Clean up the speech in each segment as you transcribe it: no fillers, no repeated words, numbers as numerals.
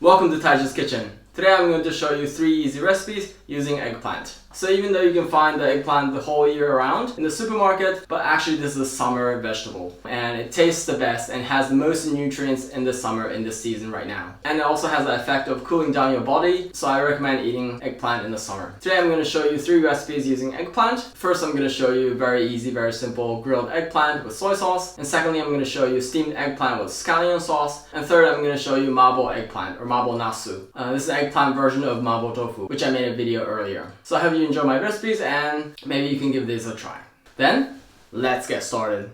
Welcome to Tbsp Kitchen. Today I'm going to show you 3 easy recipes using eggplant. So even though you can find the eggplant the whole year around in the supermarket, but actually this is a summer vegetable and it tastes the best and has the most nutrients in the summer in this season right now. And it also has the effect of cooling down your body, so I recommend eating eggplant in the summer. Today I'm going to show you 3 recipes using eggplant. First I'm going to show you very easy, very simple grilled eggplant with soy sauce. And secondly I'm going to show you steamed eggplant with scallion sauce. And third I'm going to show you Mapo eggplant or Mapo Nasu. This is an eggplant version of Mapo tofu, which I made a video earlier. So I hope you enjoy my recipes and maybe you can give this a try. Then, let's get started.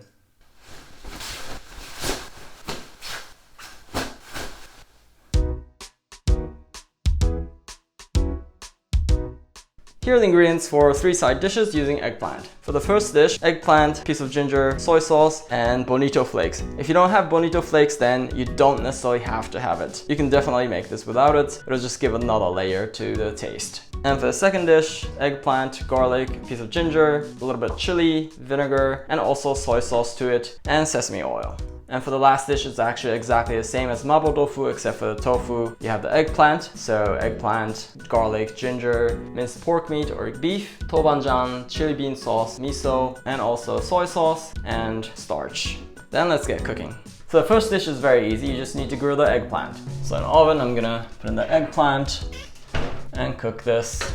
Here are the ingredients for 3 side dishes using eggplant. For the first dish, eggplant, piece of ginger, soy sauce, and Bonito flakes. If you don't have Bonito flakes, then you don't necessarily have to have it. You can definitely make this without it. It'll just give another layer to the taste. And for the second dish, eggplant, garlic, piece of ginger, a little bit of chili, vinegar, and also soy sauce to it, and sesame oil. And for the last dish, it's actually exactly the same as Mapo tofu, except for the tofu, you have the eggplant. So eggplant, garlic, ginger, minced pork meat or beef, tobanjan, chili bean sauce, miso, and also soy sauce and starch. Then let's get cooking. So the first dish is very easy, you just need to grill the eggplant. So in the oven, I'm gonna put in the eggplant and cook this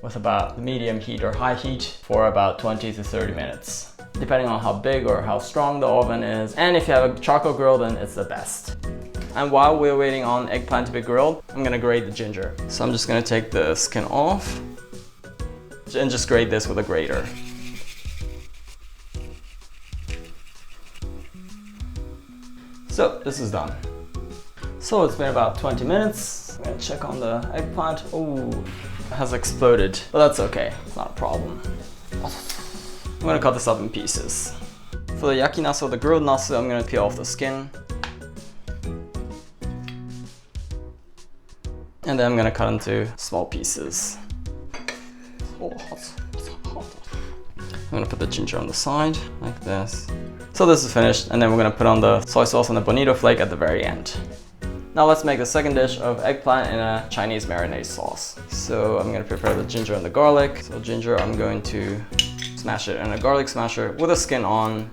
with about medium heat or high heat for about 20 to 30 minutes. Depending on how big or how strong the oven is. And if you have a charcoal grill, then it's the best. And while we're waiting on eggplant to be grilled, I'm gonna grate the ginger. So I'm just gonna take the skin off and just grate this with a grater. So this is done. So it's been about 20 minutes. I'm gonna check on the eggplant. Oh, it has exploded, but that's okay, it's not a problem. I'm gonna cut this up in pieces. For the yaki nasu, the grilled nasu, I'm gonna peel off the skin. And then I'm gonna cut into small pieces. Oh, hot. I'm gonna put the ginger on the side, like this. So this is finished, and then we're gonna put on the soy sauce and the bonito flake at the very end. Now let's make the second dish of eggplant in a Chinese marinade sauce. So I'm gonna prepare the ginger and the garlic. So ginger, I'm going to smash it in a garlic smasher with the skin on.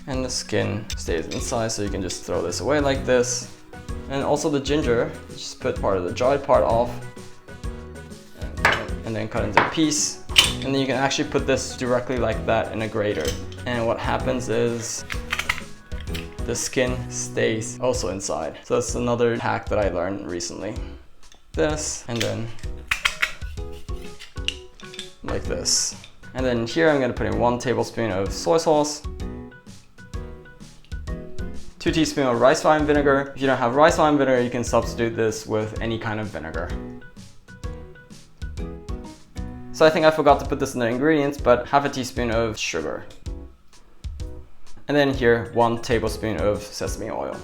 And the skin stays inside, so you can just throw this away like this. And also the ginger, just put part of the dried part off and then cut into a piece. And then you can actually put this directly like that in a grater. And what happens is the skin stays also inside. So that's another hack that I learned recently. This, and then like this. And then here I'm gonna put in 1 tablespoon of soy sauce, 2 teaspoons of rice wine vinegar. If you don't have rice wine vinegar, you can substitute this with any kind of vinegar. So I think I forgot to put this in the ingredients, but half a teaspoon of sugar. And then here, 1 tablespoon of sesame oil.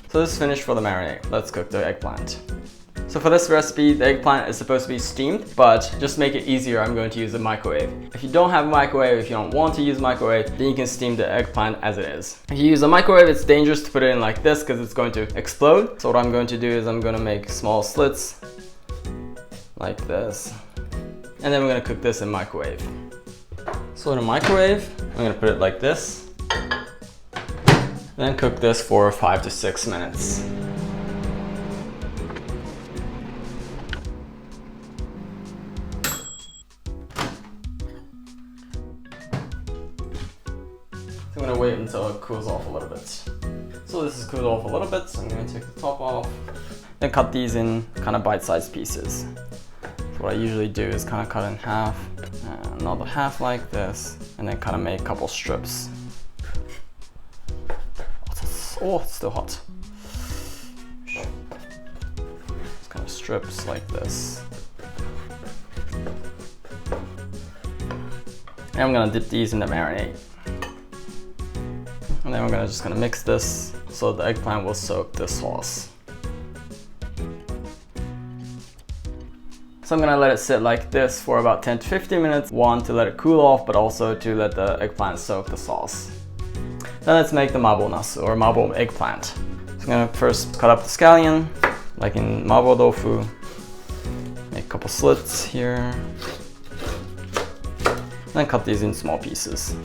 So this is finished for the marinade. Let's cook the eggplant. So for this recipe, the eggplant is supposed to be steamed, but just to make it easier, I'm going to use a microwave. If you don't have a microwave, if you don't want to use a microwave, then you can steam the eggplant as it is. If you use a microwave, it's dangerous to put it in like this because it's going to explode. So what I'm going to do is I'm going to make small slits like this. And then we're going to cook this in microwave. So in a microwave, I'm going to put it like this. And then cook this for 5 to 6 minutes. I'm gonna wait until it cools off a little bit. So this is cooled off a little bit, so I'm gonna take the top off. Then cut these in kind of bite-sized pieces. So what I usually do is kind of cut in half, another half like this, and then kind of make a couple strips. Oh, it's still hot. Just kind of strips like this. And I'm gonna dip these in the marinade. And then we're just gonna mix this so the eggplant will soak the sauce. So I'm gonna let it sit like this for about 10 to 15 minutes. One, to let it cool off, but also to let the eggplant soak the sauce. Then let's make the Mapo Nasu or Mapo eggplant. So I'm gonna first cut up the scallion, like in Mapo tofu. Make a couple slits here. Then cut these in small pieces.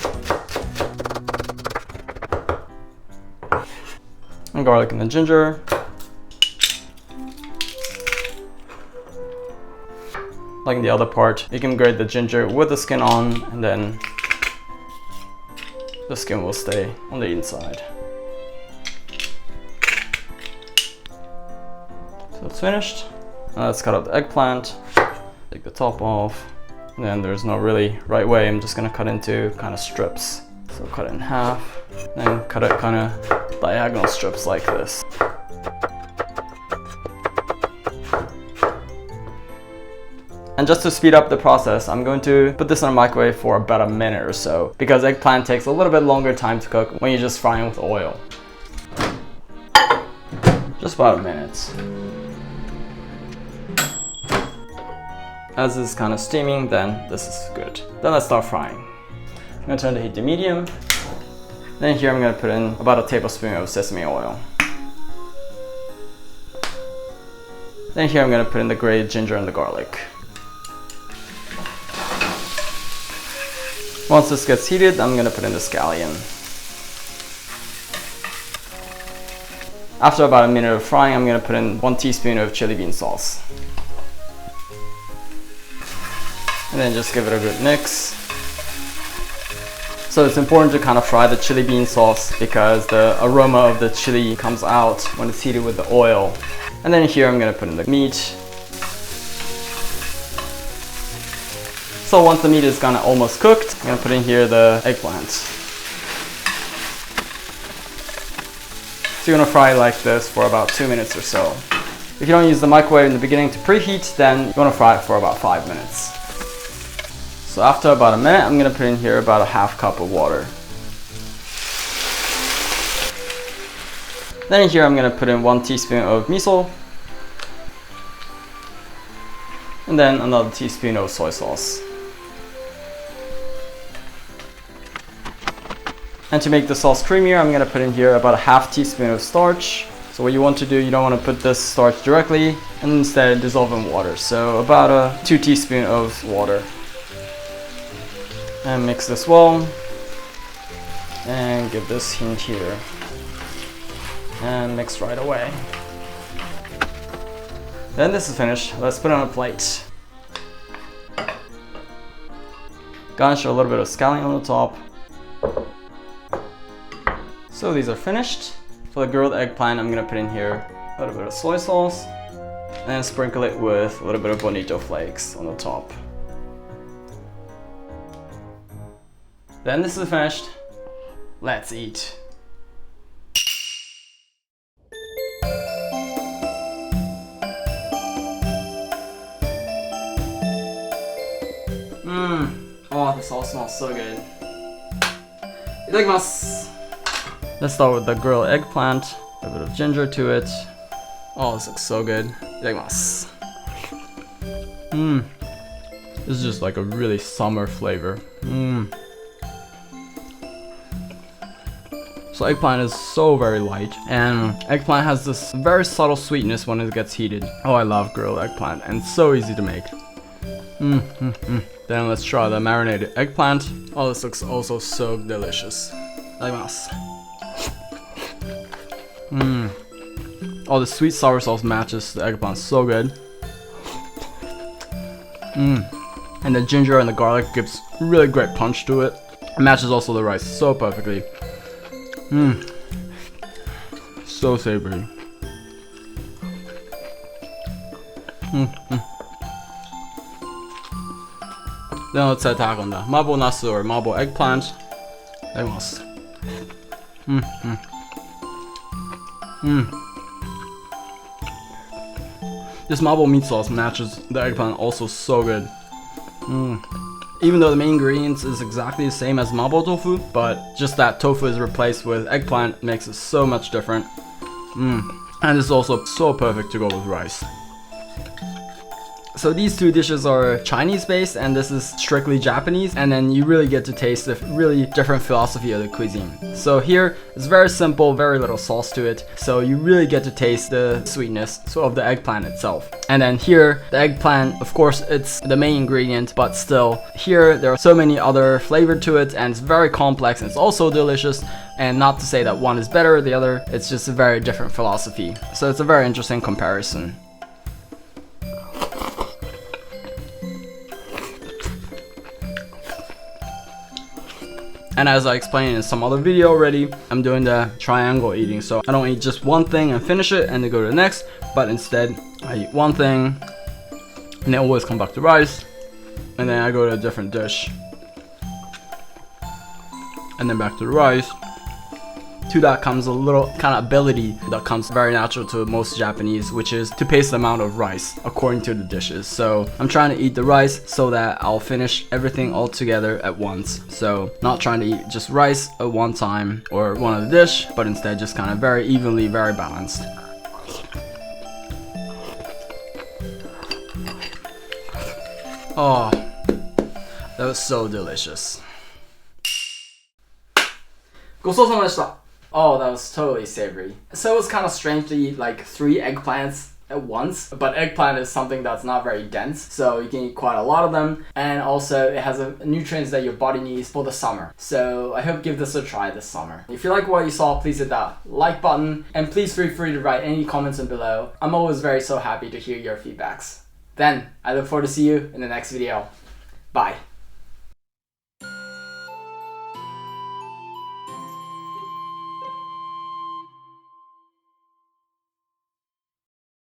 And garlic and the ginger. Like in the other part, you can grate the ginger with the skin on, and then the skin will stay on the inside. So it's finished. Now let's cut up the eggplant, take the top off, and then there's no really right way. I'm just gonna cut into kind of strips. So cut it in half, then cut it kind of diagonal strips like this. And just to speed up the process, I'm going to put this in a microwave for about a minute or so, because eggplant takes a little bit longer time to cook when you're just frying with oil. Just about a minute. As it's kind of steaming, then this is good. Then let's start frying. I'm going to turn the heat to medium. Then here I'm going to put in about a tablespoon of sesame oil. Then here I'm going to put in the grated ginger and the garlic. Once this gets heated, I'm gonna put in the scallion. After about a minute of frying, I'm gonna put in 1 teaspoon of chili bean sauce. And then just give it a good mix. So it's important to kind of fry the chili bean sauce because the aroma of the chili comes out when it's heated with the oil. And then here I'm gonna put in the meat. So once the meat is kind of almost cooked, I'm gonna put in here the eggplant. So you're gonna fry like this for about 2 minutes or so. If you don't use the microwave in the beginning to preheat, then you wanna fry it for about 5 minutes. So after about a minute, I'm gonna put in here about a half cup of water. Then in here, I'm gonna put in 1 teaspoon of miso. And then another teaspoon of soy sauce. And to make the sauce creamier, I'm gonna put in here about a half teaspoon of starch. So what you want to do, you don't want to put this starch directly, and instead dissolve in water. So about a 2 teaspoons of water. And mix this well. And give this hint here. And mix right away. Then this is finished. Let's put it on a plate. Garnish a little bit of scallion on the top. So these are finished. For the grilled eggplant, I'm gonna put in here a little bit of soy sauce and sprinkle it with a little bit of Bonito flakes on the top. Then this is finished. Let's eat. Oh, this all smells so good. Itadakimasu! Let's start with the grilled eggplant. A bit of ginger to it. Oh, this looks so good. Itadakimasu! This is just like a really summer flavor. So eggplant is so very light, and eggplant has this very subtle sweetness when it gets heated. Oh, I love grilled eggplant, and it's so easy to make. Then let's try the marinated eggplant. Oh, this looks also so delicious. Itadakimasu. Oh, the sweet sour sauce matches the eggplant so good. And the ginger and the garlic gives really great punch to it. It matches also the rice so perfectly. So savory. Then let's attack on the Mapo Nasu or Mapo eggplant. Itadakimasu. This Mapo meat sauce matches the eggplant also so good. Even though the main ingredients is exactly the same as Mapo tofu, but just that tofu is replaced with eggplant makes it so much different. And it's also so perfect to go with rice. So these two dishes are Chinese based and this is strictly Japanese, and then you really get to taste the really different philosophy of the cuisine. So here it's very simple, very little sauce to it, so you really get to taste the sweetness of the eggplant itself. And then here, the eggplant, of course it's the main ingredient, but still here there are so many other flavor to it, and it's very complex and it's also delicious. And not to say that one is better than the other, it's just a very different philosophy. So it's a very interesting comparison. And as I explained in some other video already, I'm doing the triangle eating. So I don't eat just one thing and finish it and then go to the next, but instead I eat one thing and then always come back to rice, and then I go to a different dish and then back to the rice. To that comes a little kind of ability that comes very natural to most Japanese, which is to pace the amount of rice according to the dishes. So I'm trying to eat the rice so that I'll finish everything all together at once. So not trying to eat just rice at one time or one of the dish, but instead just kind of very evenly, very balanced. Oh, that was so delicious. ごちそうさまでした. Oh, that was totally savory. So it was kind of strange to eat like 3 eggplants at once, but eggplant is something that's not very dense, so you can eat quite a lot of them, and also it has nutrients that your body needs for the summer. So I hope give this a try this summer. If you like what you saw, please hit that like button, and please feel free to write any comments in below. I'm always so happy to hear your feedbacks. Then I look forward to see you in the next video. Bye.